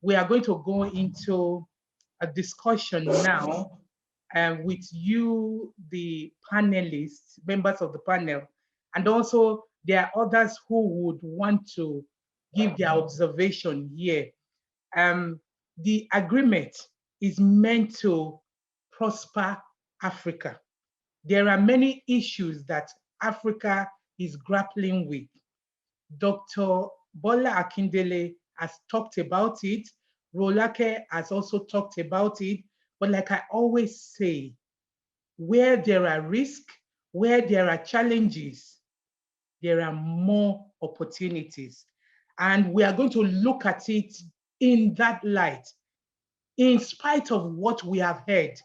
we are going to go into a discussion now with you, the panelists, members of the panel, and also there are others who would want to give their observation here. The agreement is meant to prosper Africa. There are many issues that Africa is grappling with. Dr. Bola Akindele has talked about it. Rolake has also talked about it. But like I always say, where there are risks, where there are challenges, there are more opportunities. And we are going to look at it in that light, in spite of what we have heard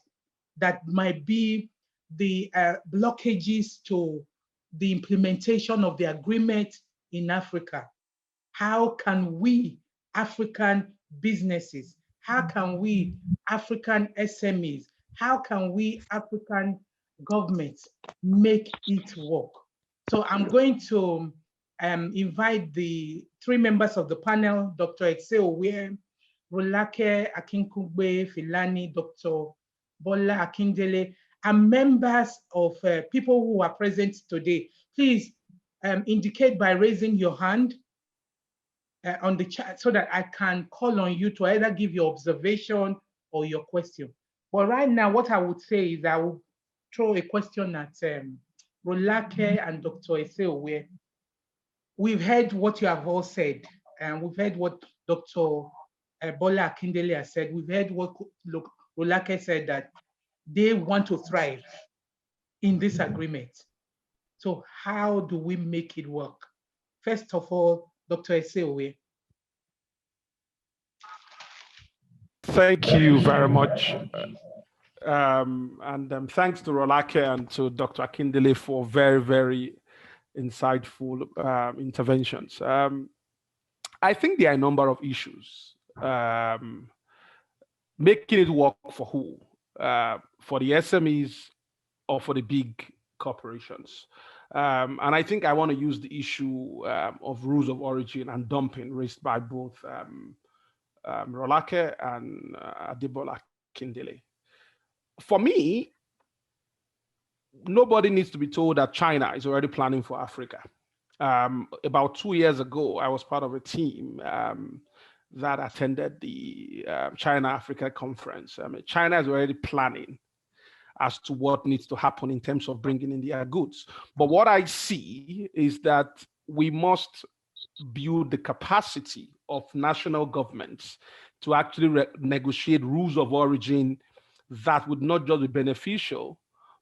that might be the blockages to the implementation of the agreement in Africa. How can we, African businesses, how can we, African SMEs, how can we, African governments, make it work? So I'm going to invite the three members of the panel, Dr. Ekse Owe, Rolake Akinkugbe Filani, Dr. Bola Akindele, and members of people who are present today. Please indicate by raising your hand on the chat so that I can call on you to either give your observation or your question. But right now, what I would say is I will throw a question at Rolake and Dr. Ekse Owe. We've heard what you have all said, and we've heard what Dr. Bola Akindele has said. We've heard what Rolake said, that they want to thrive in this agreement. So how do we make it work? First of all, Dr. Ekse Owe. Thank you very much. And thanks to Rolake and to Dr. Akindele for very, very insightful interventions. I think there are a number of issues. Making it work for who? For the SMEs or for the big corporations? And I think I want to use the issue of rules of origin and dumping raised by both Rolake and Adebola Akindele. For me, nobody needs to be told that China is already planning for Africa. About 2 years ago, I was part of a team that attended the China-Africa conference. China is already planning as to what needs to happen in terms of bringing in their goods. But what I see is that we must build the capacity of national governments to actually negotiate rules of origin that would not just be beneficial,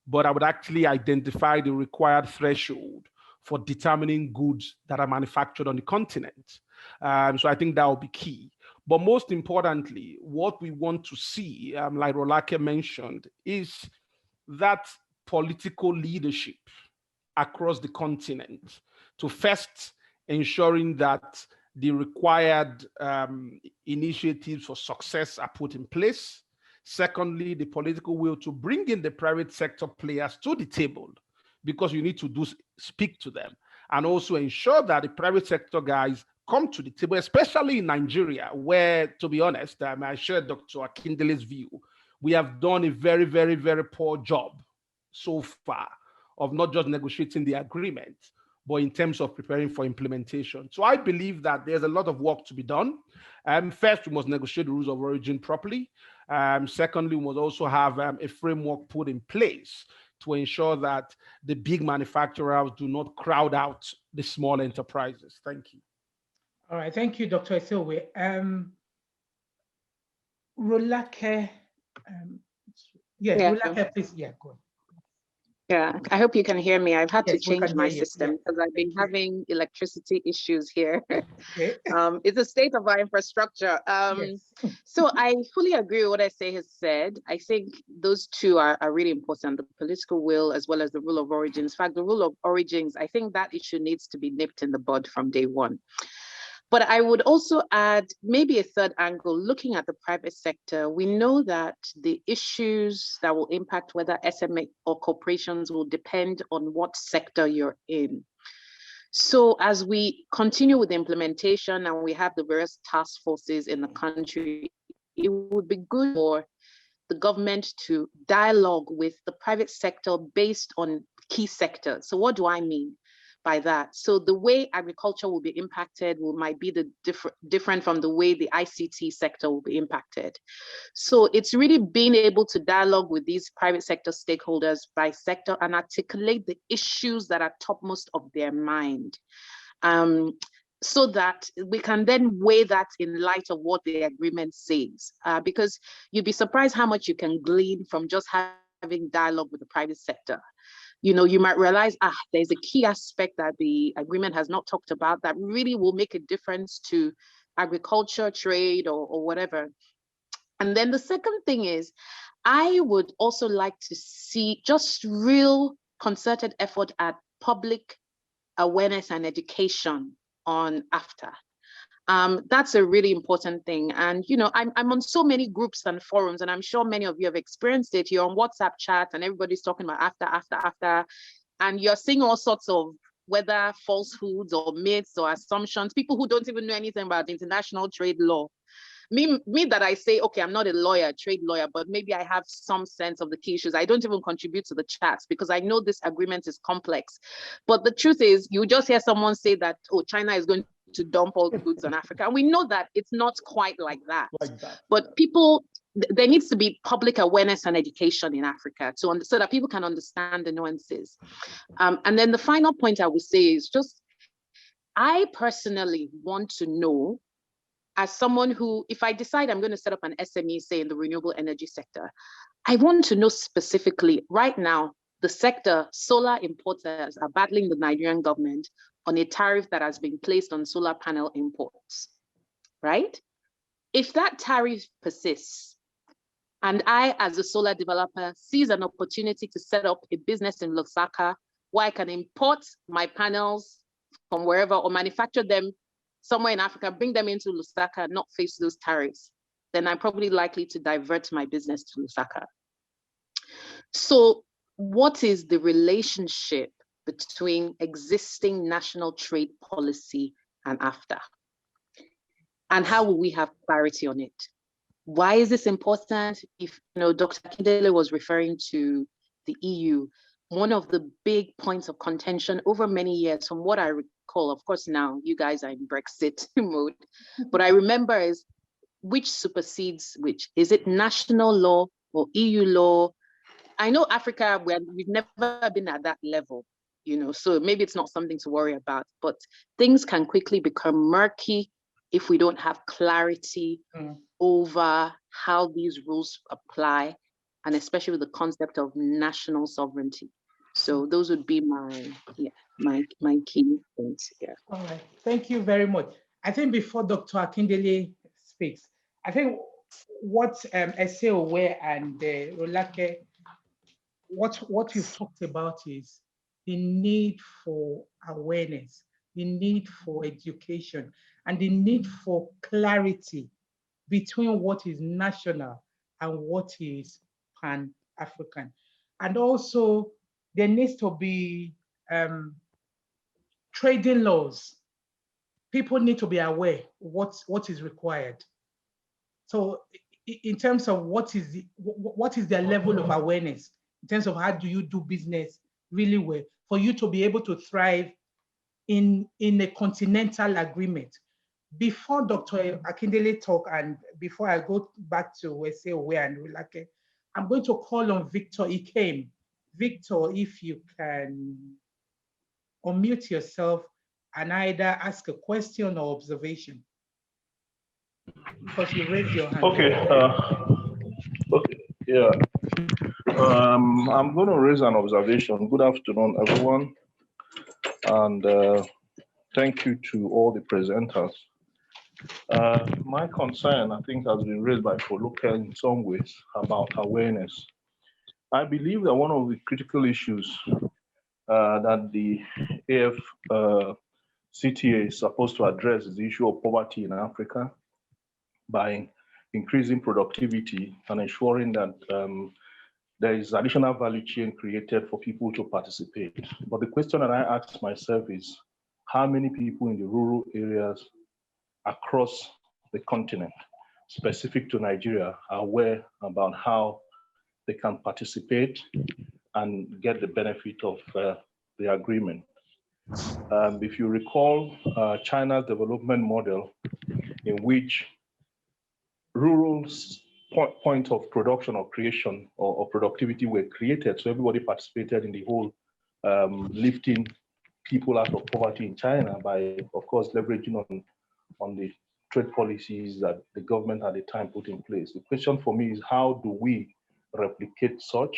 but I would actually identify the required threshold for determining goods that are manufactured on the continent. So I think that will be key. But most importantly, what we want to see, like Rolake mentioned, is that political leadership across the continent to first ensuring that the required initiatives for success are put in place. Secondly, the political will to bring in the private sector players to the table, because you need to speak to them, and also ensure that the private sector guys come to the table, especially in Nigeria, where, to be honest, I share Dr. Akindele's view. We have done a very, very, very poor job so far of not just negotiating the agreement, but in terms of preparing for implementation. So I believe that there's a lot of work to be done. First, we must negotiate the rules of origin properly. Secondly, we must also have a framework put in place to ensure that the big manufacturers do not crowd out the small enterprises. Thank you. All right, thank you, Dr. Ekse Owe. Rolake, Rolake, please, go on. Yeah, I hope you can hear me. I've had to change my system because I've been having electricity issues here. Okay. It's a state of our infrastructure. So I fully agree with what Ekse has said. I think those two are really important, the political will as well as the rule of origins. In fact, the rule of origins, I think that issue needs to be nipped in the bud from day one. But I would also add maybe a third angle, looking at the private sector. We know that the issues that will impact whether SME or corporations will depend on what sector you're in. So as we continue with the implementation and we have the various task forces in the country, it would be good for the government to dialogue with the private sector based on key sectors. So what do I mean by that? So the way agriculture will be impacted might be different from the way the ICT sector will be impacted. So it's really being able to dialogue with these private sector stakeholders by sector and articulate the issues that are topmost of their mind. So that we can then weigh that in light of what the agreement says. Because you'd be surprised how much you can glean from just having dialogue with the private sector. You know, you might realize, there's a key aspect that the agreement has not talked about that really will make a difference to agriculture, trade, or whatever. And then the second thing is, I would also like to see just real concerted effort at public awareness and education on AFTA. That's a really important thing. And, you know, I'm on so many groups and forums, and I'm sure many of you have experienced it. You're on WhatsApp chat and everybody's talking about AFTA, and you're seeing all sorts of whether falsehoods or myths or assumptions, people who don't even know anything about international trade law. Me that I say, okay, I'm not a lawyer, trade lawyer, but maybe I have some sense of the key issues. I don't even contribute to the chats because I know this agreement is complex. But the truth is, you just hear someone say that, oh, China is going to dump all the goods on Africa. And we know that it's not quite like that. But people, there needs to be public awareness and education in Africa so that people can understand the nuances. And then the final point I would say is just, I personally want to know, as someone who, if I decide I'm going to set up an SME, say in the renewable energy sector, I want to know specifically, right now, the sector, solar importers are battling the Nigerian government on a tariff that has been placed on solar panel imports, right? If that tariff persists, and I, as a solar developer, sees an opportunity to set up a business in Lusaka where I can import my panels from wherever or manufacture them somewhere in Africa, bring them into Lusaka, not face those tariffs, then I'm probably likely to divert my business to Lusaka. So what is the relationship between existing national trade policy and AFTA? And how will we have clarity on it? Why is this important? If Dr. Akindele was referring to the EU, one of the big points of contention over many years, from what I recall, of course now you guys are in Brexit mode, but I remember is which supersedes which? Is it national law or EU law? I know Africa, we've never been at that level, so maybe it's not something to worry about, but things can quickly become murky if we don't have clarity over how these rules apply, and especially with the concept of national sovereignty. So those would be my key points here. All right, thank you very much. I think before Dr. Akindele speaks, I think what Eseowe and Rolake, what you've talked about is the need for awareness, the need for education, and the need for clarity between what is national and what is Pan-African. And also, there needs to be trading laws. People need to be aware what is required. So in terms of what is their level of awareness, in terms of how do you do business really well, for you to be able to thrive in a continental agreement. Before Dr. Akindele talk, and before I go back to Eseowe and Rolake, I'm going to call on Victor Ikem. Victor, if you can unmute yourself and either ask a question or observation, because you raised your hand. Okay. Okay. Yeah. I'm going to raise an observation. Good afternoon, everyone, and thank you to all the presenters. My concern, I think, has been raised by Foluke in some ways about awareness. I believe that one of the critical issues that the AfCFTA is supposed to address is the issue of poverty in Africa by increasing productivity and ensuring that there is additional value chain created for people to participate. But the question that I ask myself is, how many people in the rural areas across the continent, specific to Nigeria, are aware about how they can participate and get the benefit of the agreement. If you recall, China's development model, in which rural point of production or creation or productivity were created, so everybody participated in the whole lifting people out of poverty in China by, of course, leveraging on the trade policies that the government at the time put in place. The question for me is, how do we replicate such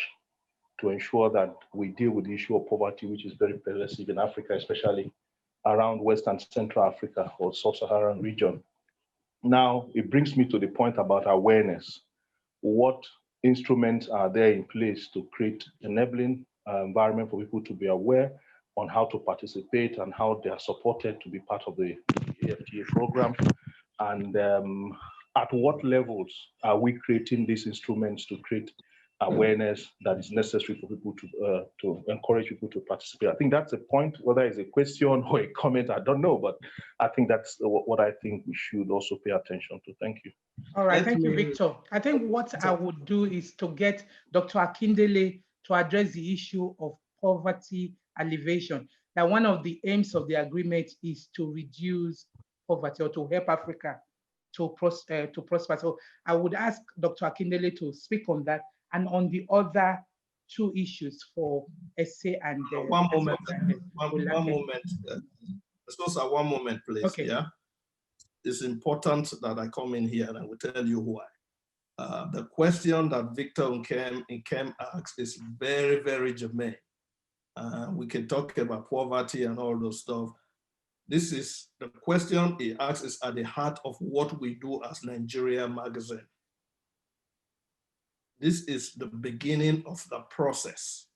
to ensure that we deal with the issue of poverty, which is very pervasive in Africa, especially around West and Central Africa or Sub-Saharan region. Now, it brings me to the point about awareness. What instruments are there in place to create enabling environment for people to be aware on how to participate and how they are supported to be part of the AFTA program? And at what levels are we creating these instruments to create awareness that is necessary for people to encourage people to participate? I think that's a point. Whether it's a question or a comment, I don't know, but I think that's what I think we should also pay attention to. Thank you. All right, thank you, Victor. I think what I would do is to get Dr. Akindele to address the issue of poverty alleviation. That one of the aims of the agreement is to reduce poverty or to help Africa to prosper. So I would ask Dr. Akindele to speak on that and on the other two issues for SA and one moment. Sosa, one moment, please. Okay. Yeah, it's important that I come in here and I will tell you why. The question that Victor Nkem asked is very, very germane. We can talk about poverty and all those stuff. This is the question he asks is at the heart of what we do as Nigeria Magazine. This is the beginning of the process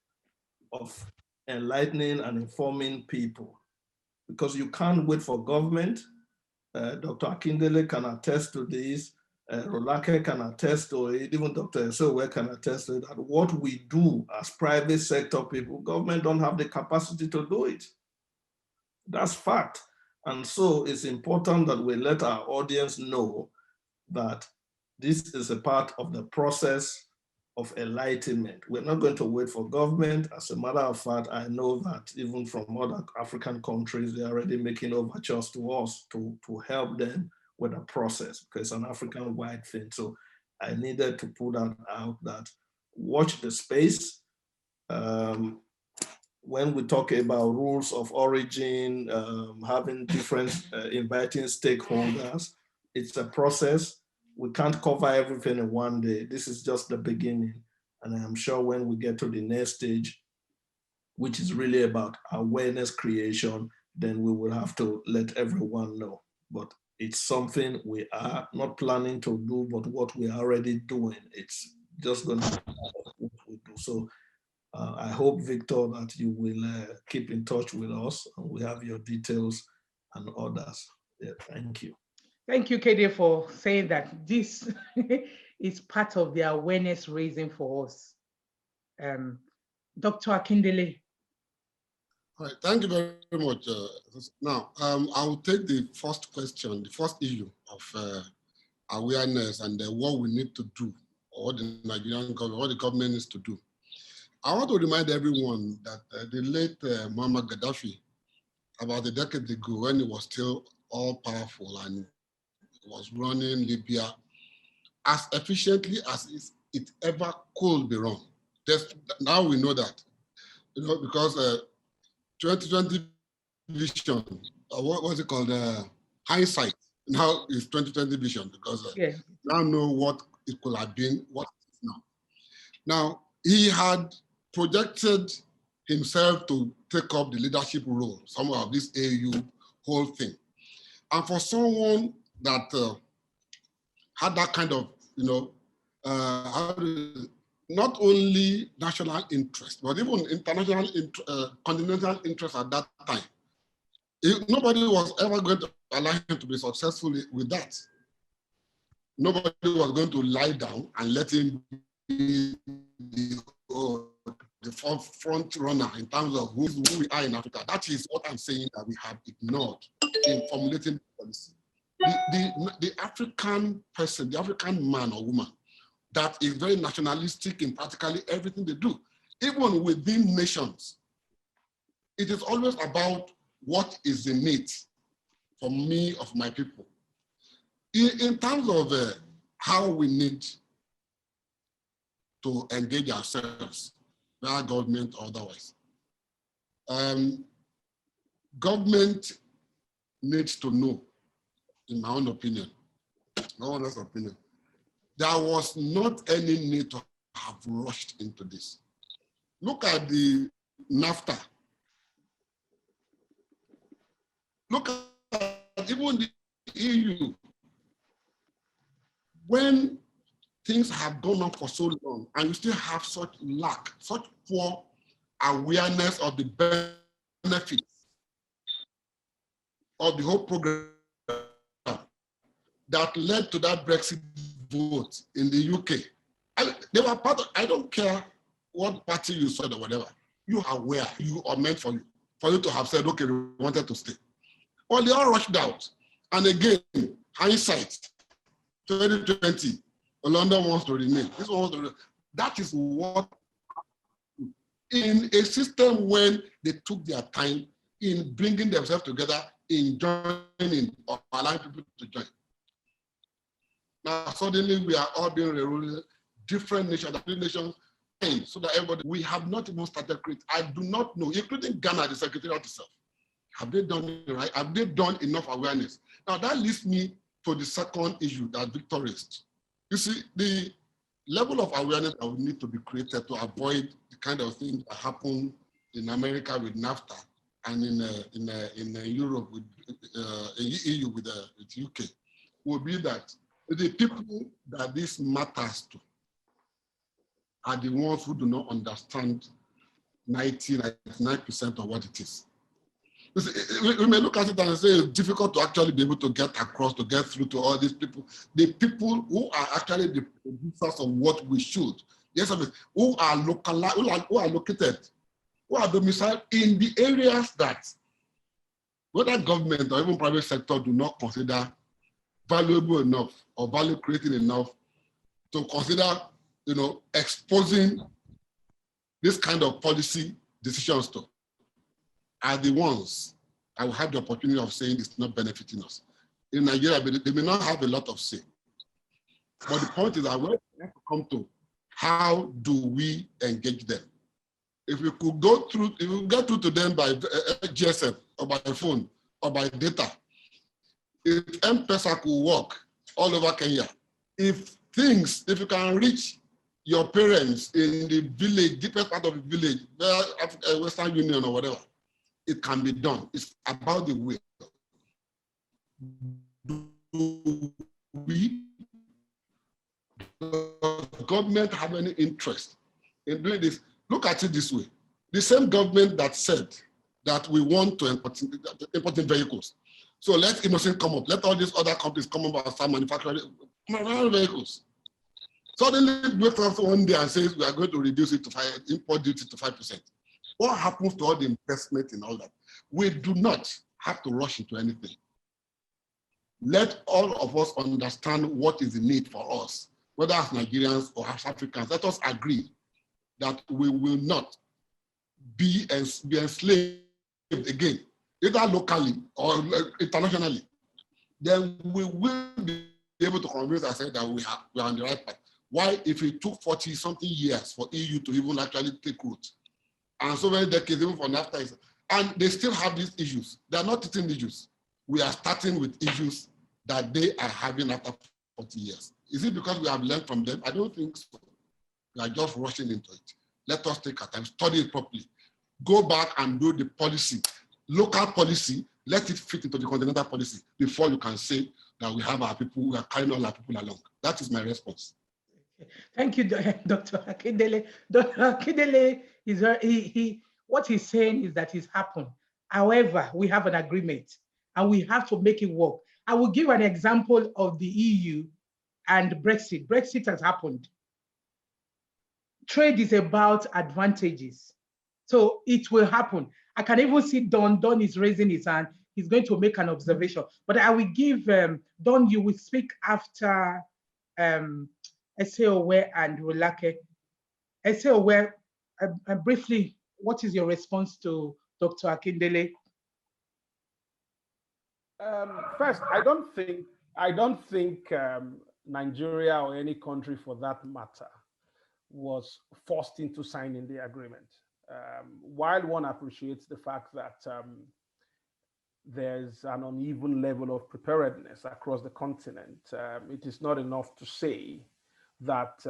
of enlightening and informing people, because you can't wait for government. Dr. Akindele can attest to this, Rolake can attest to it, even Dr. Esowe can attest to it, that what we do as private sector people, government don't have the capacity to do it. That's fact. And so it's important that we let our audience know that this is a part of the process of enlightenment. We're not going to wait for government. As a matter of fact, I know that even from other African countries, they're already making overtures to us to help them with the process, because it's an African-wide thing. So I needed to put that out, that watch the space. When we talk about rules of origin, having different, inviting stakeholders, it's a process. We can't cover everything in one day. This is just the beginning. And I'm sure when we get to the next stage, which is really about awareness creation, then we will have to let everyone know. But it's something we are not planning to do, but what we are already doing. It's just going to be what we do. So I hope, Victor, that you will keep in touch with us, and we have your details and others. Yeah, thank you. Thank you, KD, for saying that this is part of the awareness raising for us. Dr. Akindele. All right, thank you very much. Now, I will take the first question, the first issue of awareness and what we need to do, or what the Nigerian government, what the government needs to do. I want to remind everyone that the late Muammar Gaddafi, about a decade ago, when he was still all powerful and was running Libya as efficiently as it ever could be run. Just now we know that, because 2020 vision, what was it called? Hindsight. Now it's 2020 vision, because now know what it could have been, what it is now. Now, he had projected himself to take up the leadership role, some of this AU whole thing. And for someone that had that kind of, not only national interest, but even international, continental interest at that time, nobody was ever going to allow him to be successful with that. Nobody was going to lie down and let him be the the front runner in terms of who we are in Africa. That is what I'm saying that we have ignored in formulating policy. The African person, the African man or woman that is very nationalistic in practically everything they do, even within nations, it is always about what is the need for me, of my people. In terms of how we need to engage ourselves, via government or otherwise, government needs to know, in my own opinion, no one else's opinion, there was not any need to have rushed into this. Look at the NAFTA. Look at even the EU. When things have gone on for so long and you still have such lack, such poor awareness of the benefits of the whole program that led to that Brexit vote in the UK. They were part of, I don't care what party you said or whatever, you are aware, you are meant for you to have said, okay, we wanted to stay. Well, they all rushed out. And again, hindsight, 2020, London wants to remain. This one wants to remain. That is what, in a system when they took their time in bringing themselves together, in joining or allowing people to join. Now, suddenly we are all being rerouted, different nations, so that everybody, we have not even started creating. I do not know, including Ghana, the Secretariat itself. Have they done it right? Have they done enough awareness? Now, that leads me to the second issue that Victor raised. You see, the level of awareness that would need to be created to avoid the kind of things that happen in America with NAFTA and in Europe with in EU with UK would be that the people that this matters to are the ones who do not understand 99% of what it is. We may look at it and say it's difficult to actually be able to get across, to get through to all these people. The people who are actually the producers of what we should, yes, who are localized, who are located, who are domiciled in the areas that whether government or even private sector do not consider valuable enough or value creating enough to consider, exposing this kind of policy decisions to, are the ones I will have the opportunity of saying it's not benefiting us. In Nigeria, they may not have a lot of say. But the point is that when we have to come to how do we engage them? If we could go through, if we get through to them by GSM or by phone or by data, if M-Pesa could work all over Kenya, if you can reach your parents in the village, deepest part of the village, Western Union or whatever, it can be done. It's about the will. Do the government have any interest in doing this? Look at it this way. The same government that said that we want to import vehicles. So let Innocent come up. Let all these other companies come up and start manufacturing vehicles. Suddenly it wakes up one day and says we are going to reduce it to import duty to 5%. What happens to all the investment in all that? We do not have to rush into anything. Let all of us understand what is the need for us, whether as Nigerians or as Africans. Let us agree that we will not be enslaved again, either locally or internationally. Then we will be able to convince ourselves that we are on the right path. Why, if it took 40-something years for EU to even actually take root, and so many decades even for NAFTA, and they still have these issues. They are not eating issues. We are starting with issues that they are having after 40 years. Is it because we have learned from them? I don't think so. We are just rushing into it. Let us take our time, study it properly. Go back and do the policy, local policy, let it fit into the continental policy before you can say that we have our people, we are carrying all our people along. That is my response. Thank you, Dr. Akindele. Dr. Akindele, what he's saying is that it's happened. However, we have an agreement and we have to make it work. I will give an example of the EU and Brexit. Brexit has happened. trade is about advantages. So it will happen. I can even see Don. Don is raising his hand. He's going to make an observation. But I will give Don, you will speak after Eseowe and Rolake. Eseowe, briefly, what is your response to Dr. Akindele? First, I don't think Nigeria or any country for that matter was forced into signing the agreement. While one appreciates the fact that there's an uneven level of preparedness across the continent, it is not enough to say that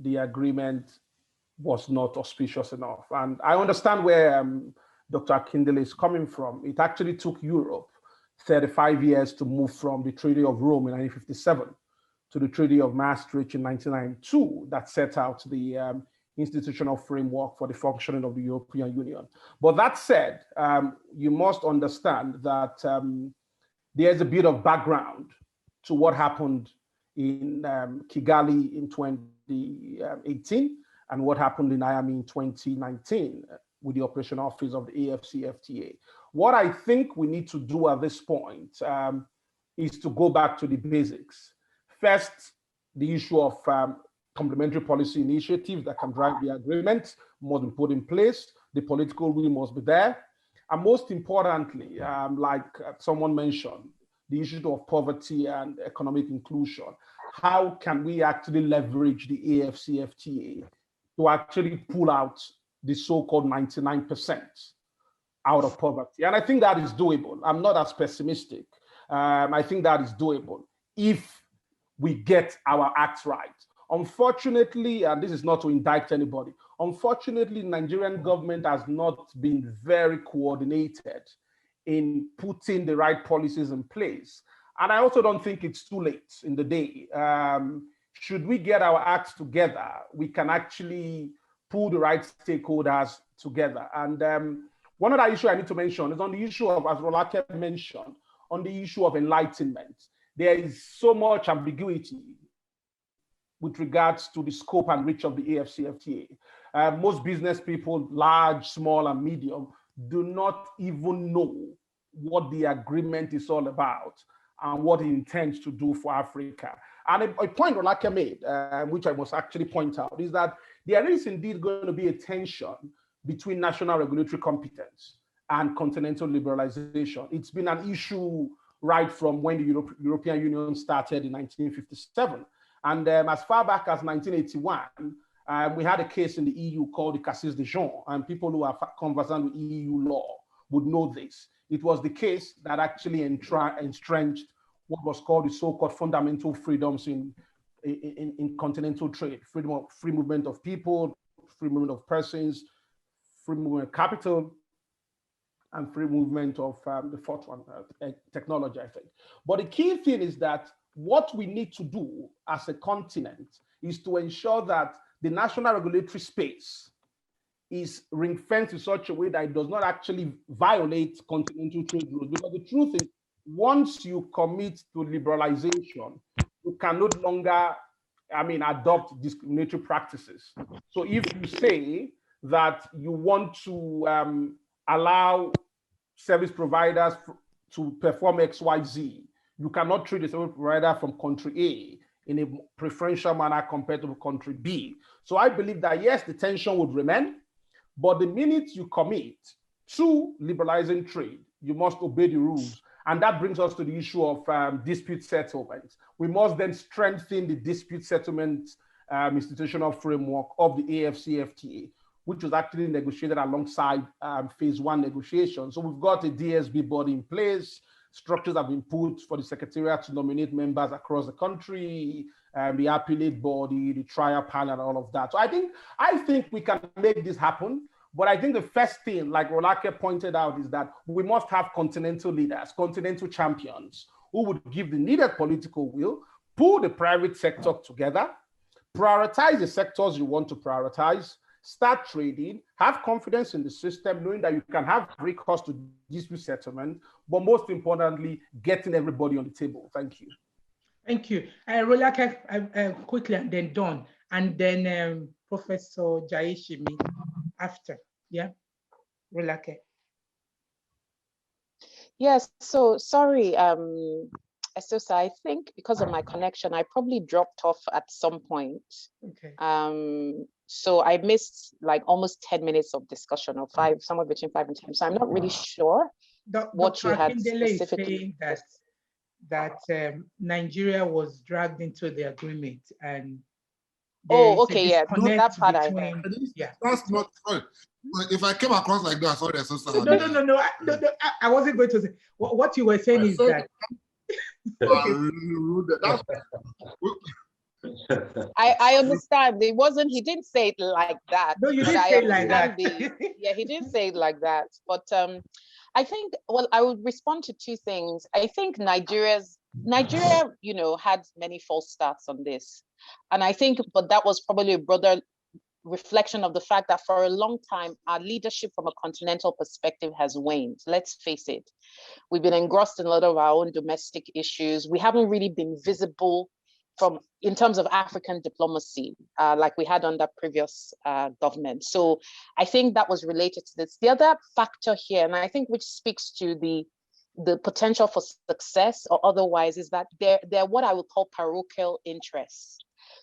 the agreement was not auspicious enough. And I understand where Dr. Akindele is coming from. It actually took Europe 35 years to move from the Treaty of Rome in 1957 to the Treaty of Maastricht in 1992 that set out the institutional framework for the functioning of the European Union. But that said, you must understand that there's a bit of background to what happened in Kigali in 2018 and what happened in Niamey in 2019 with the operational office of the AFCFTA. What I think we need to do at this point is to go back to the basics. First, the issue of complementary policy initiatives that can drive the agreement must be put in place. The political will must be there. And most importantly, like someone mentioned, the issue of poverty and economic inclusion. How can we actually leverage the AFCFTA to actually pull out the so-called 99% out of poverty? And I think that is doable. I'm not as pessimistic. I think that is doable if we get our acts right. Unfortunately, and this is not to indict anybody, unfortunately, Nigerian government has not been very coordinated in putting the right policies in place. And I also don't think it's too late in the day. Should we get our acts together, we can actually pull the right stakeholders together. And one other issue I need to mention is on the issue of, as Rolake mentioned, on the issue of enlightenment. There is so much ambiguity with regards to the scope and reach of the AFCFTA. Most business people, large, small, and medium, do not even know what the agreement is all about and what it intends to do for Africa. And a point Rolake made, which I must actually point out, is that there is indeed going to be a tension between national regulatory competence and continental liberalization. It's been an issue right from when the European Union started in 1957. And as far back as 1981, we had a case in the EU called the Cassis de Jean, and people who are conversant with EU law would know this. It was the case that actually entrenched what was called the so-called fundamental freedoms in continental trade: free movement of people, free movement of persons, free movement of capital, and free movement of the fourth one, technology, I think. But the key thing is that what we need to do as a continent is to ensure that the national regulatory space is ring-fenced in such a way that it does not actually violate continental trade rules. Because the truth is, once you commit to liberalization, you can no longer, adopt discriminatory practices. So if you say that you want to allow service providers to perform XYZ, you cannot treat a service provider from country A in a preferential manner compared to country B. So I believe that yes, the tension would remain, but the minute you commit to liberalizing trade, you must obey the rules. And that brings us to the issue of dispute settlement. We must then strengthen the dispute settlement institutional framework of the AFCFTA, which was actually negotiated alongside phase one negotiations. So we've got a DSB body in place. Structures have been put for the Secretariat to nominate members across the country, the appellate body, the trial panel, and all of that. So I think we can make this happen. But I think the first thing, like Rolake pointed out, is that we must have continental leaders, continental champions, who would give the needed political will, pull the private sector together, prioritize the sectors you want to prioritize, start trading, have confidence in the system, knowing that you can have recourse to dispute settlement, but most importantly, getting everybody on the table. Thank you. Thank you. Rolake, quickly, and then Don, and then Professor Jaishimi after. Yeah, Rolake. Yes, so sorry, Esosa, I think because of my connection, I probably dropped off at some point. Okay. So I missed like almost 10 minutes of discussion, or somewhere between 5 and 10. So I'm not really sure what Dr. you had Akindele is specifically. saying that Nigeria was dragged into the agreement, and Oh, okay, yeah, that part I between, heard. yeah. That's not sorry. If I came across like that, sorry, so sorry. No, I wasn't going to say. What you were saying is that. I understand. It wasn't, he didn't say it like that. No, you didn't say it like that. Yeah, he didn't say it like that. But I think, well, I would respond to two things. I think Nigeria, you know, had many false starts on this. And I think, but that was probably a broader reflection of the fact that for a long time, our leadership from a continental perspective has waned. Let's face it. We've been engrossed in a lot of our own domestic issues. We haven't really been visible in terms of African diplomacy, like we had under previous government. So I think that was related to this. The other factor here, and I think which speaks to the potential for success or otherwise, is that they're what I would call parochial interests.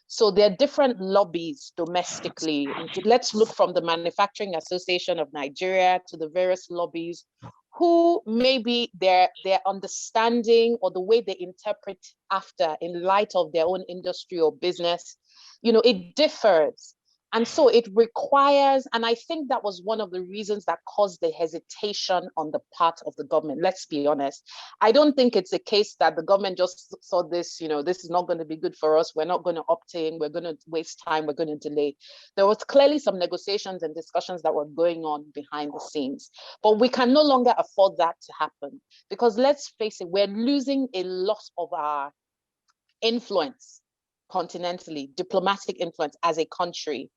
So there are different lobbies domestically. Let's look from the Manufacturing Association of Nigeria to the various lobbies who maybe their understanding or the way they interpret after in light of their own industry or business, you know, it differs. And so it requires, and I think that was one of the reasons that caused the hesitation on the part of the government. Let's be honest. I don't think it's a case that the government just saw this, you know, this is not going to be good for us. We're not going to opt in. We're going to waste time. We're going to delay. There was clearly some negotiations and discussions that were going on behind the scenes. But we can no longer afford that to happen because let's face it, we're losing a lot of our influence continentally, diplomatic influence as a country.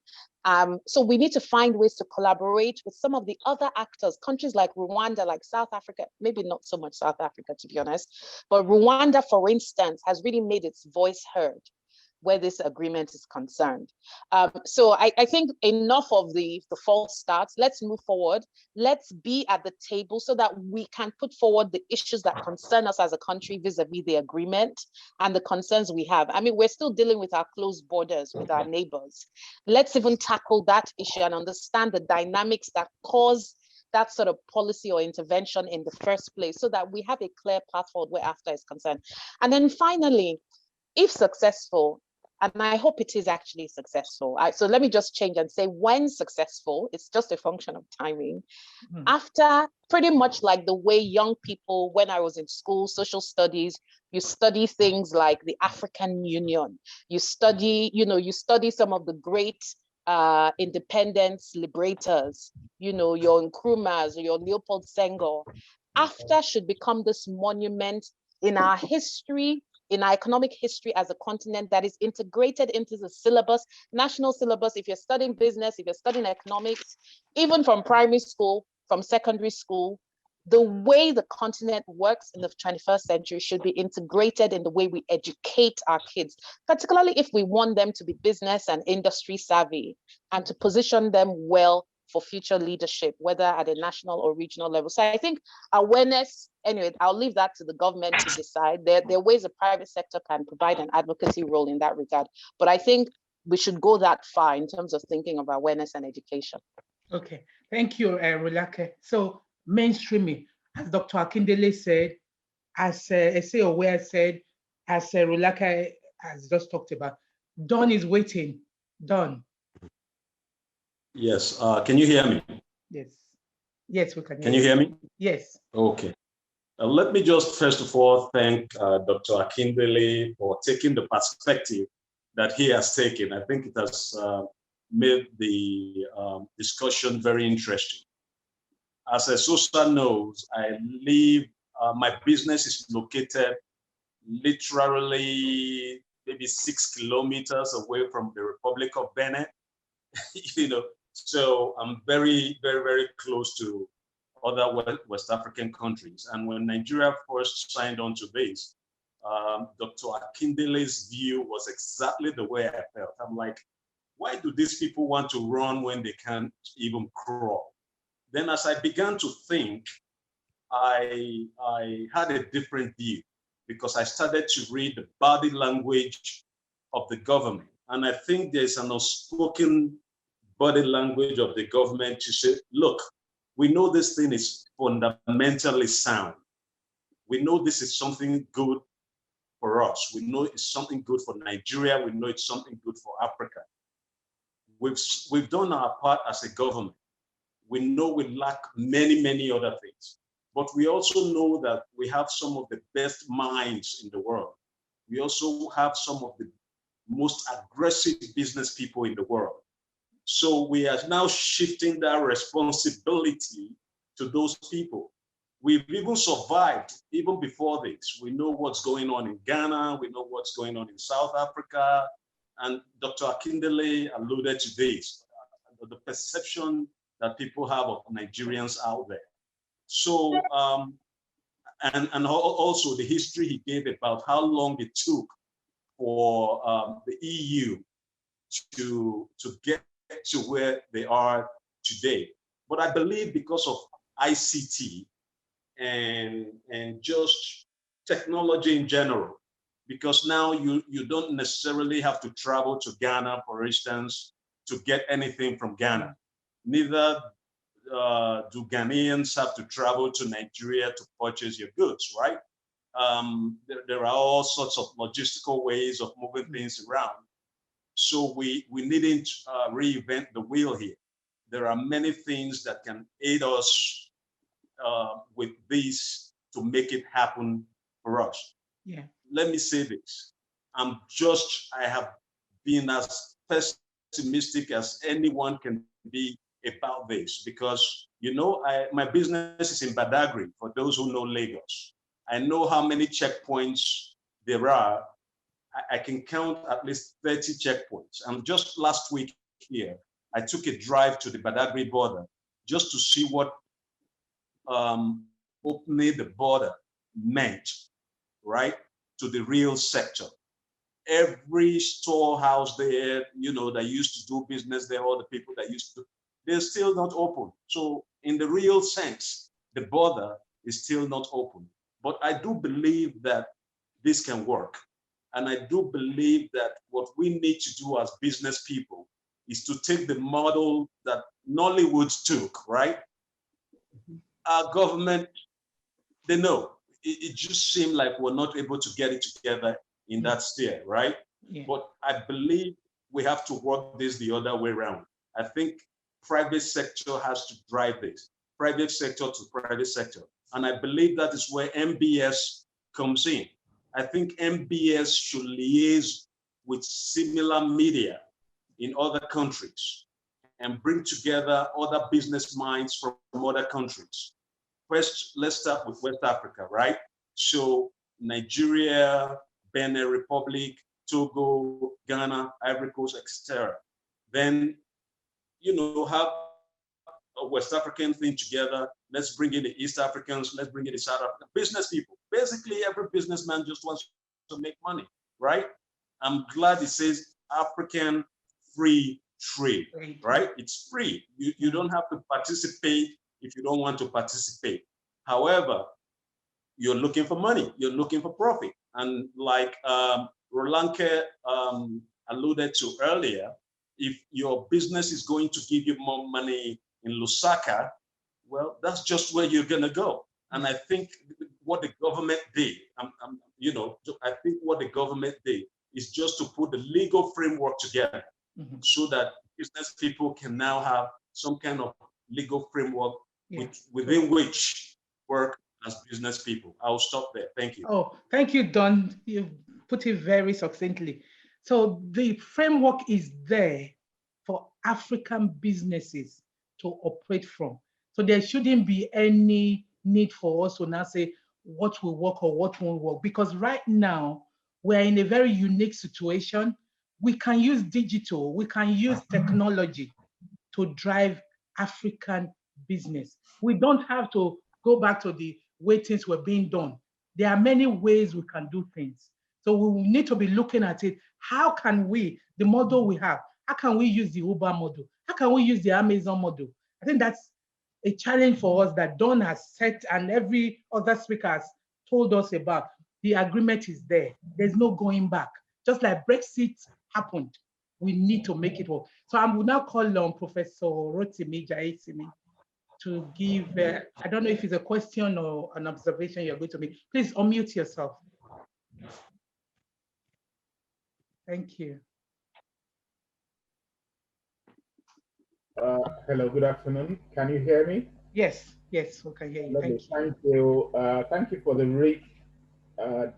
So we need to find ways to collaborate with some of the other actors, countries like Rwanda, like South Africa, maybe not so much South Africa, to be honest, but Rwanda, for instance, has really made its voice heard where this agreement is concerned. So I think enough of the false starts. Let's move forward. Let's be at the table so that we can put forward the issues that concern us as a country vis-a-vis the agreement and the concerns we have. I mean, we're still dealing with our closed borders with our neighbors. Let's even tackle that issue and understand the dynamics that cause that sort of policy or intervention in the first place so that we have a clear path forward where AfCFTA is concerned. And then finally, if successful, and I hope it is actually successful. So let me just change and say when successful, it's just a function of timing. AfCFTA, pretty much like the way young people, when I was in school, social studies, you study things like the African Union. You study, you study some of the great independence liberators, your Nkrumahs, your Leopold Senghor. AfCFTA should become this monument in our history, in our economic history as a continent that is integrated into the syllabus, national syllabus. If you're studying business, if you're studying economics, even from primary school, from secondary school, the way the continent works in the 21st century should be integrated in the way we educate our kids, particularly if we want them to be business and industry savvy and to position them well for future leadership, whether at a national or regional level. So I think awareness, anyway, I'll leave that to the government to decide. There are ways the private sector can provide an advocacy role in that regard. But I think we should go that far in terms of thinking of awareness and education. Okay, thank you, Rolake. So mainstreaming, as Dr. Akindele said, as Ese Aware said, as Rolake has just talked about, Don is waiting. Don. Yes, can you hear me? Yes, we can. Can you hear me? Yes. Okay. Let me just first of all thank Dr. Akindele for taking the perspective that he has taken. I think it has made the discussion very interesting. As Esosa knows, I live, my business is located literally maybe 6 kilometers away from the Republic of Benin. So I'm very, very, very close to other West African countries. And when Nigeria first signed on to this, Dr. Akindele's view was exactly the way I felt. I'm like, why do these people want to run when they can't even crawl? Then as I began to think, I had a different view because I started to read the body language of the government. And I think there's an unspoken body language of the government to say, look, we know this thing is fundamentally sound. We know this is something good for us. We know it's something good for Nigeria. We know it's something good for Africa. We've done our part as a government. We know we lack many, many other things. But we also know that we have some of the best minds in the world. We also have some of the most aggressive business people in the world. So we are now shifting that responsibility to those people. We've even survived, even before this. We know what's going on in Ghana. We know what's going on in South Africa. And Dr. Akindele alluded to this, the perception that people have of Nigerians out there. So, and also the history he gave about how long it took for the EU to get to where they are today. But I believe because of ICT and just technology in general, because now you don't necessarily have to travel to Ghana, for instance, to get anything from Ghana. Neither do Ghanaians have to travel to Nigeria to purchase your goods, right? There are all sorts of logistical ways of moving things around. So we needn't reinvent the wheel here. There are many things that can aid us with this to make it happen for us. Yeah. Let me say this. I have been as pessimistic as anyone can be about this because, you know, my business is in Badagry, for those who know Lagos. I know how many checkpoints there are. I can count at least 30 checkpoints. And just last week here, I took a drive to the Badagry border just to see what opening the border meant, right, to the real sector. Every storehouse there, you know, that used to do business there, all the people that used to, they're still not open. So in the real sense, the border is still not open. But I do believe that this can work. And I do believe that what we need to do as business people is to take the model that Nollywood took, right? Our government, they know. It just seemed like we're not able to get it together in that sphere, right? Yeah. But I believe we have to work this the other way around. I think private sector has to drive this, private sector to private sector. And I believe that is where MBS comes in. I think MBS should liaise with similar media in other countries and bring together other business minds from other countries. First, let's start with West Africa, right? So Nigeria, Benin Republic, Togo, Ghana, Ivory Coast, etc. Then, you know, have a West African thing together. Let's bring in the East Africans. Let's bring in the South African business people. Basically, every businessman just wants to make money, right? I'm glad it says African free trade, right? It's free. You don't have to participate if you don't want to participate. However, you're looking for money. You're looking for profit. And like Rolanke alluded to earlier, if your business is going to give you more money in Lusaka, well, that's just where you're going to go. And I think what the government did, you know, I think what the government did is just to put the legal framework together so that business people can now have some kind of legal framework within which work as business people. I'll stop there. Thank you. Oh, thank you, Don. You put it very succinctly. So the framework is there for African businesses to operate from. So there shouldn't be any need for us to now say what will work or what won't work. Because right now, we're in a very unique situation. We can use digital, we can use technology to drive African business. We don't have to go back to the way things were being done. There are many ways we can do things. So we need to be looking at it. How can we, the model we have, How can we use the Uber model? How can we use the Amazon model? I think that's a challenge for us that Don has set and every other speaker has told us about. The agreement is there. There's no going back. Just like Brexit happened, we need to make it work. So I will now call on Professor Rotimi Jayetinmi to give, I don't know if it's a question or an observation you're going to make. Please unmute yourself. Thank you. Hello, good afternoon. Can you hear me? Yes, yes, we can hear you. Lovely. Thank you. Thank you for the rich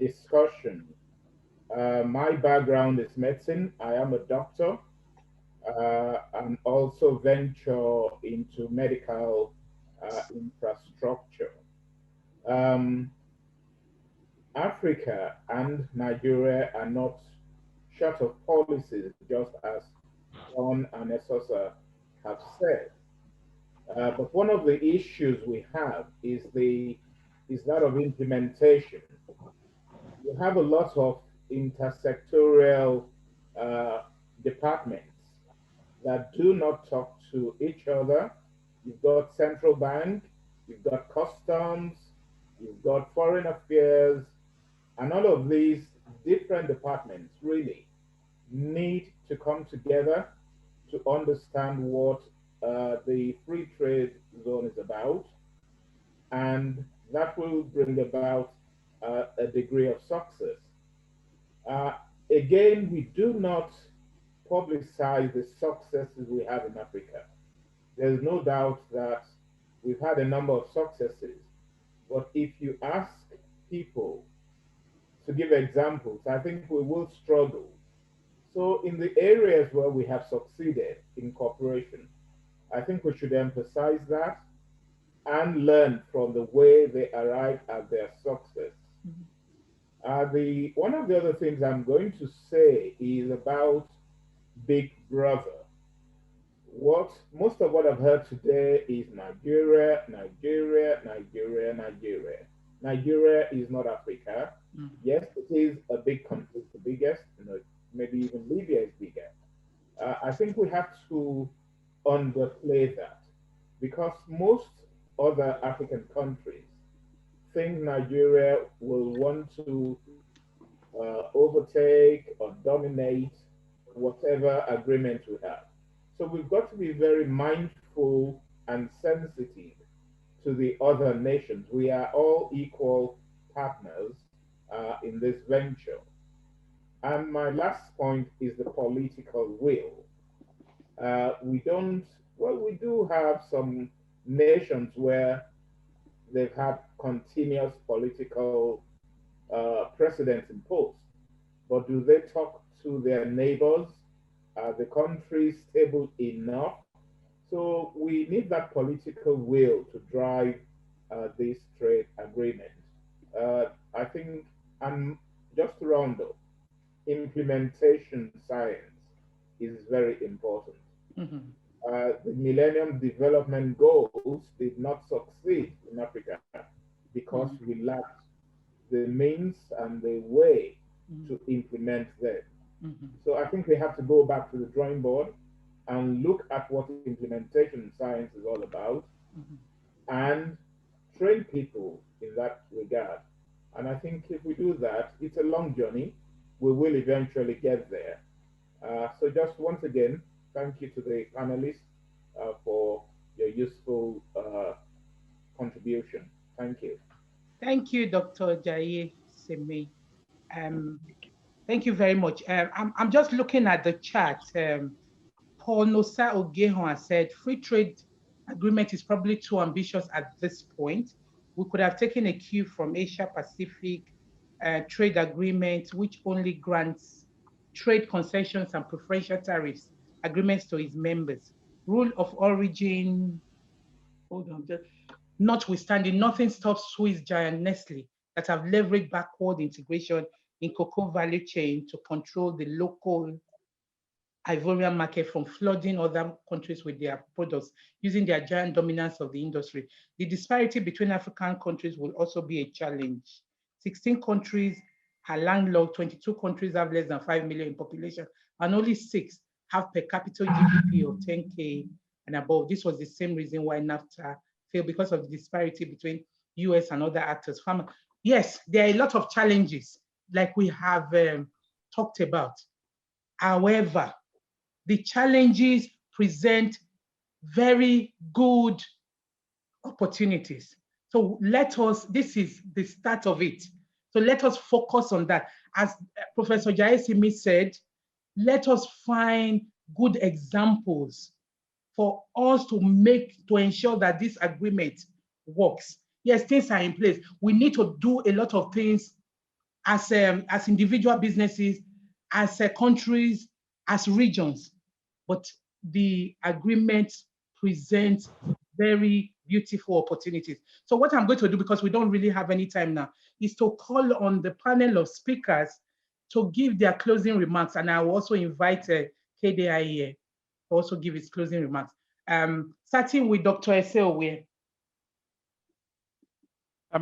discussion. My background is medicine. I am a doctor and also venture into medical infrastructure. Africa and Nigeria are not short of policies, just as John and Esosa have said. But one of the issues we have is that of implementation. You have a lot of intersectorial departments that do not talk to each other. You've got central bank, you've got customs, you've got foreign affairs, and all of these different departments really need to come together to understand what the free trade zone is about, and that will bring about a degree of success. Again, we do not publicize the successes we have in Africa. There's no doubt that we've had a number of successes, but if you ask people to give examples, I think we will struggle. So in the areas where we have succeeded in cooperation, I think we should emphasize that and learn from the way they arrive at their success. One of the other things I'm going to say is about Big Brother. Most of what I've heard today is Nigeria, Nigeria, Nigeria, Nigeria. Nigeria is not Africa. Yes, it is a big country, it's the biggest, maybe even Libya is bigger. I think we have to underplay that, because most other African countries think Nigeria will want to overtake or dominate whatever agreement we have. So we've got to be very mindful and sensitive to the other nations. We are all equal partners in this venture. And my last point is the political will. We do have some nations where they've had continuous political precedents imposed, but do they talk to their neighbors? Are the countries stable enough? So we need that political will to drive this trade agreement. I think, and just to round up, implementation science is very important. The Millennium Development Goals did not succeed in Africa because we lacked the means and the way to implement them. So I think we have to go back to the drawing board and look at what implementation science is all about and train people in that regard. And I think if we do that, it's a long journey. We will eventually get there. So just once again, thank you to the panelists for your useful contribution. Thank you. Thank you, Dr. Jayetinmi. Thank you very much. I'm just looking at the chat. Paul Nosa Ogehon has said, free trade agreement is probably too ambitious at this point. We could have taken a cue from Asia Pacific trade agreement, which only grants trade concessions and preferential tariffs agreements to its members. Rule of origin, hold on, notwithstanding, nothing stops Swiss giant Nestle that have leveraged backward integration in cocoa value chain to control the local Ivorian market from flooding other countries with their products using their giant dominance of the industry. The disparity between African countries will also be a challenge. 16 countries are landlocked, 22 countries have less than 5 million in population, and only 6 have per capita GDP of 10K and above. This was the same reason why NAFTA failed, because of the disparity between US and other actors. Yes, there are a lot of challenges like we have talked about. However, the challenges present very good opportunities. So this is the start of it. So let us focus on that. As Professor Jayesimi said, let us find good examples for us to ensure that this agreement works. Yes, things are in place. We need to do a lot of things as individual businesses, as countries, as regions, but the agreement presents very beautiful opportunities. So what I'm going to do, because we don't really have any time now, is to call on the panel of speakers to give their closing remarks. And I will also invite KDIE to also give its closing remarks. Starting with Dr. Eseowe.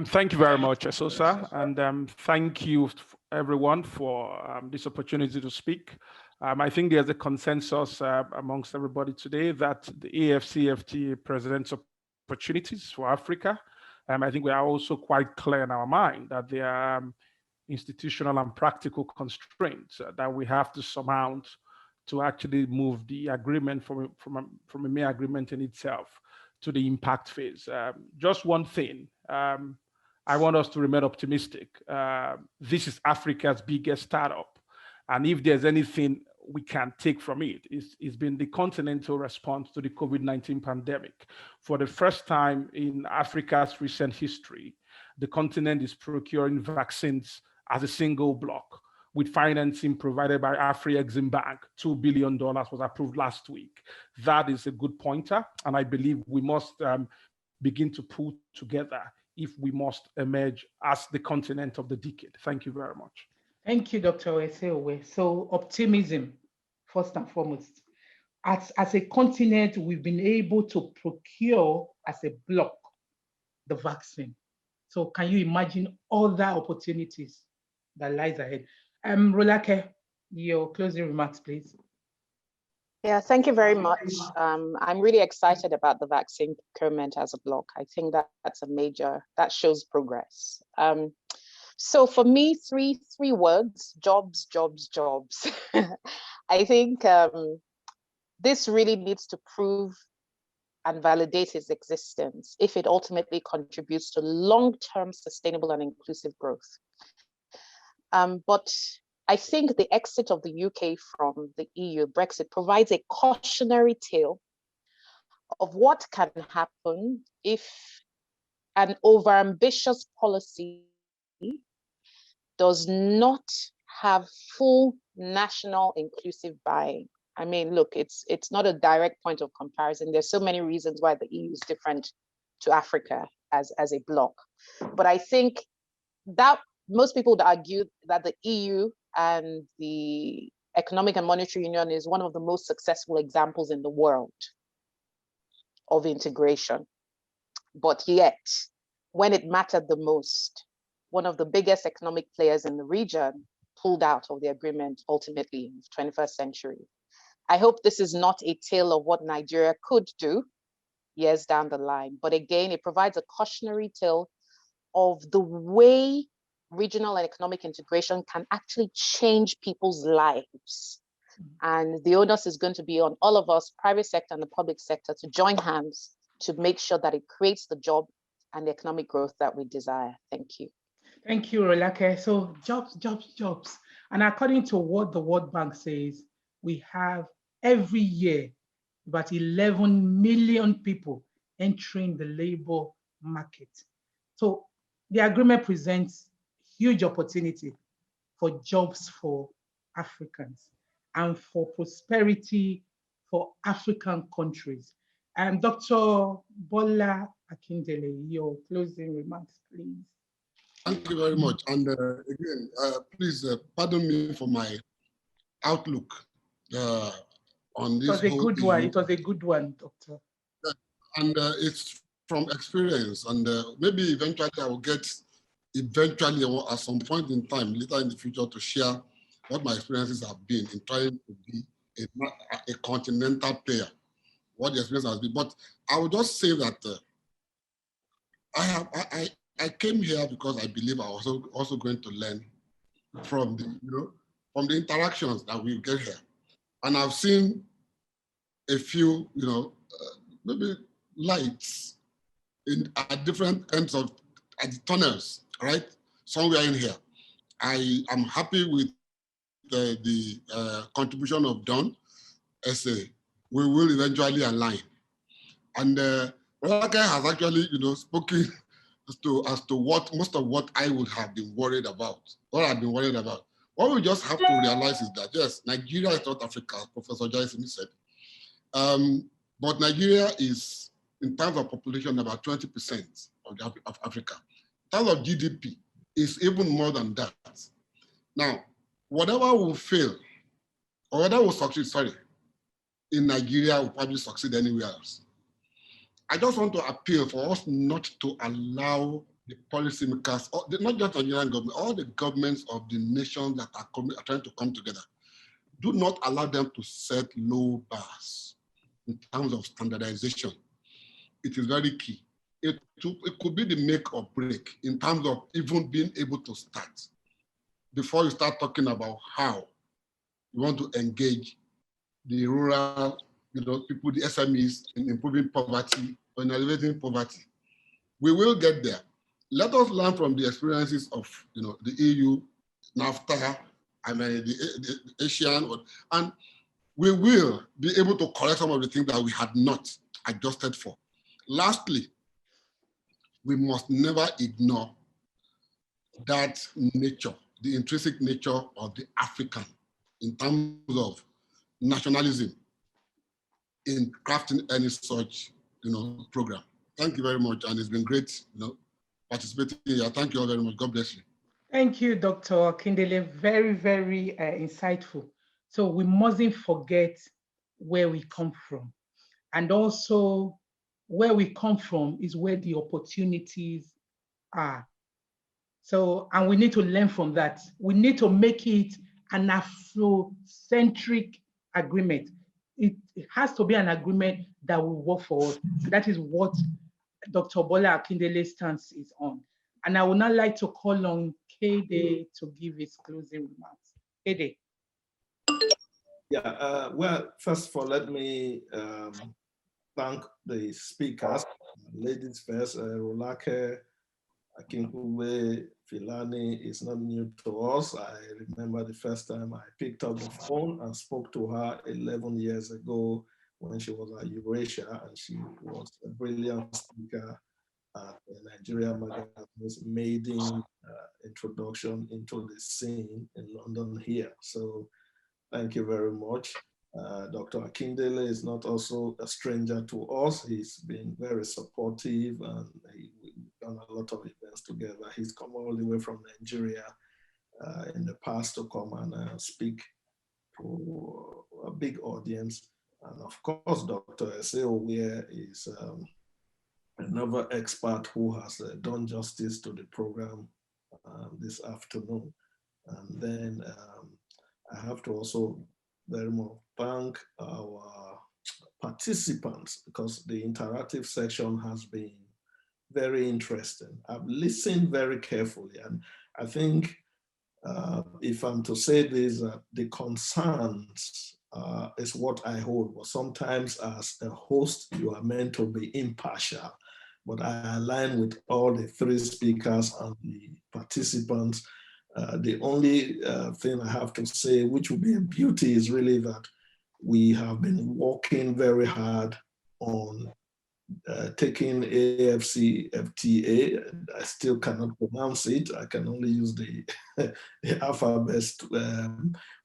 Thank you very much, Esosa, and thank you everyone for this opportunity to speak. I think there's a consensus amongst everybody today that the AFCFTA presents opportunities for Africa. I think we are also quite clear in our mind that there are institutional and practical constraints that we have to surmount to actually move the agreement from a mere agreement in itself to the impact phase. Just one thing, I want us to remain optimistic. This is Africa's biggest startup. And if there's anything we can take from it, it's been the continental response to the COVID-19 pandemic. For the first time in Africa's recent history, the continent is procuring vaccines as a single block, with financing provided by Afrexim Bank. $2 billion was approved last week. That is a good pointer, and I believe we must begin to pull together if we must emerge as the continent of the decade. Thank you very much. Thank you, Dr. Eseowe. So optimism, first and foremost. As a continent, we've been able to procure as a block the vaccine. So can you imagine other opportunities that lies ahead? Rolake, your closing remarks, please. Yeah, thank you very much. I'm really excited about the vaccine procurement as a block. I think that's a major, that shows progress. So for me, three words: jobs, jobs, jobs. I think this really needs to prove and validate its existence if it ultimately contributes to long-term sustainable and inclusive growth. But I think the exit of the UK from the EU, Brexit, provides a cautionary tale of what can happen if an overambitious policy does not have full national inclusive buy-in. I mean, look, it's not a direct point of comparison. There's so many reasons why the EU is different to Africa as a bloc. But I think that most people would argue that the EU and the Economic and Monetary Union is one of the most successful examples in the world of integration. But yet, when it mattered the most, one of the biggest economic players in the region pulled out of the agreement ultimately in the 21st century. I hope this is not a tale of what Nigeria could do years down the line, but again, it provides a cautionary tale of the way regional and economic integration can actually change people's lives. And the onus is going to be on all of us, private sector and the public sector, to join hands to make sure that it creates the job and the economic growth that we desire. Thank you. Thank you, Rolake. So jobs, jobs, jobs. And according to what the World Bank says, we have every year about 11 million people entering the labor market. So the agreement presents huge opportunity for jobs for Africans and for prosperity for African countries. And Dr. Bola Akindele, your closing remarks, please. Thank you very much. And again, please pardon me for my outlook on this. It was a good one. It was a good one, Doctor. And it's from experience. And maybe eventually I will get, at some point in time, later in the future, to share what my experiences have been in trying to be a continental player, what the experience has been. But I would just say that I came here because I believe I was also going to learn from from the interactions that we get here. And I've seen a few, maybe lights at different ends of the tunnels, right? Somewhere in here. I am happy with the contribution of Don SA. We will eventually align. And Rolake has actually, spoken as to what most of what I would have been worried about, what I've been worried about. What we just have to realize is that, yes, Nigeria is not Africa, as Professor Jason said. But Nigeria is, in terms of population, about 20% of Africa. In terms of GDP, it's even more than that. Now, whatever will fail, or whatever will succeed, in Nigeria will probably succeed anywhere else. I just want to appeal for us not to allow the policymakers, not just the Nigerian government, all the governments of the nations that are trying to come together, do not allow them to set low bars in terms of standardization. It is very key. It could be the make or break in terms of even being able to start before you start talking about how you want to engage the rural, people, the SMEs, in improving poverty or in alleviating poverty. We will get there. Let us learn from the experiences of, the EU, NAFTA, the Asian, and we will be able to correct some of the things that we had not adjusted for. Lastly, we must never ignore that nature, the intrinsic nature of the African in terms of nationalism in crafting any such, program. Thank you very much, and it's been great, participating here. Thank you all very much. God bless you. Thank you, Dr. Akindele. Very, very insightful. So we mustn't forget where we come from, and also where we come from is where the opportunities are. So, and we need to learn from that. We need to make it an Afrocentric agreement. It has to be an agreement that will work for us. That is what Dr. Bola Akindele's stance is on. And I would now like to call on Kede to give his closing remarks. Kede. Yeah, well, first of all, let me thank the speakers. Ladies first, Rolake Akinkunmi Filani is not new to us. I remember the first time I picked up the phone and spoke to her 11 years ago when she was at Eurasia, and she was a brilliant speaker at the Nigeria Magazine's maiden introduction into the scene in London here. So thank you very much. Dr. Akindele is not also a stranger to us. He's been very supportive, and we've done a lot of events together. He's come all the way from Nigeria in the past to come and speak to a big audience. And of course, Dr. Ese Owie is another expert who has done justice to the program this afternoon. And then I have to also very much thank our participants, because the interactive section has been very interesting. I've listened very carefully, and I think if I'm to say this, the concerns is what I hold. But sometimes as a host, you are meant to be impartial. But I align with all the three speakers and the participants. The only thing I have to say, which would be a beauty, is really that we have been working very hard on taking AFCFTA. I still cannot pronounce it. I can only use the, the alphabet.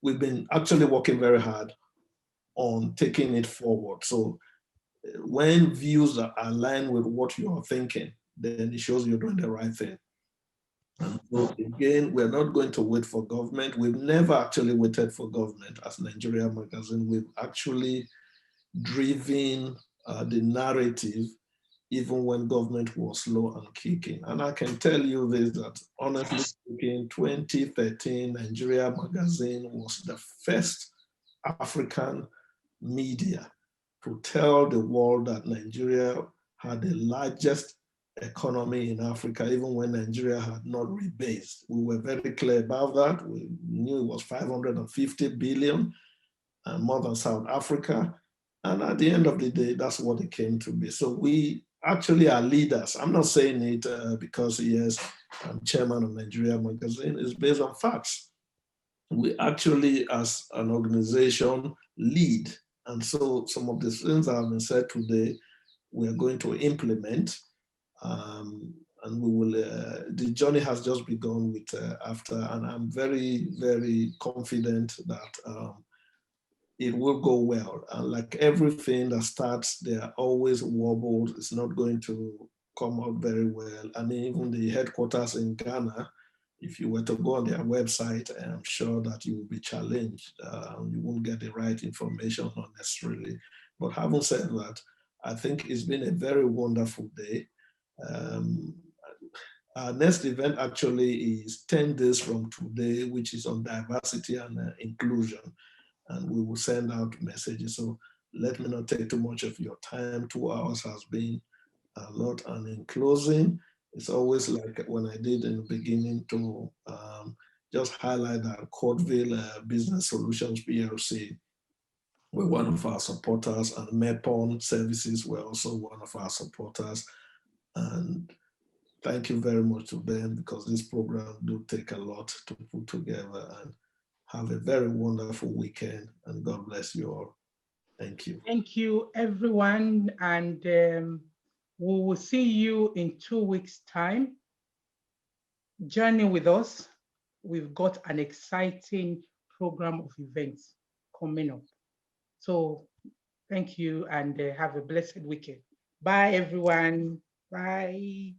We've been actually working very hard on taking it forward. So when views are aligned with what you are thinking, then it shows you're doing the right thing. And so again, we're not going to wait for government. We've never actually waited for government as Nigeria Magazine. We've actually driven the narrative even when government was slow and kicking. And I can tell you this, that honestly speaking, 2013 Nigeria Magazine was the first African media to tell the world that Nigeria had the largest economy in Africa, even when Nigeria had not rebased. We were very clear about that. We knew it was 550 billion, and more than South Africa. And at the end of the day, that's what it came to be. So we actually are leaders. I'm not saying it because, yes, I'm chairman of Nigeria Magazine. It's based on facts. We actually, as an organization, lead. And so some of the things that have been said today, we are going to implement. And we will, the journey has just begun with AFTA, and I'm very, very confident that it will go well. And like everything that starts, there are always wobbles. It's not going to come out very well. I mean, even the headquarters in Ghana, if you were to go on their website, I'm sure that you will be challenged. You won't get the right information unnecessarily. But having said that, I think it's been a very wonderful day. Our next event actually is 10 days from today, which is on diversity and inclusion. And we will send out messages. So let me not take too much of your time. 2 hours has been a lot. And in closing, it's always like when I did in the beginning to just highlight that Courtville Business Solutions PLC were one of our supporters, and MEPON Services were also one of our supporters. And thank you very much to them, because this program do take a lot to put together. And have a very wonderful weekend, and God bless you all. Thank you. Thank you, everyone. And we will see you in 2 weeks' time. Journey with us. We've got an exciting program of events coming up. So thank you, and have a blessed weekend. Bye, everyone. Bye.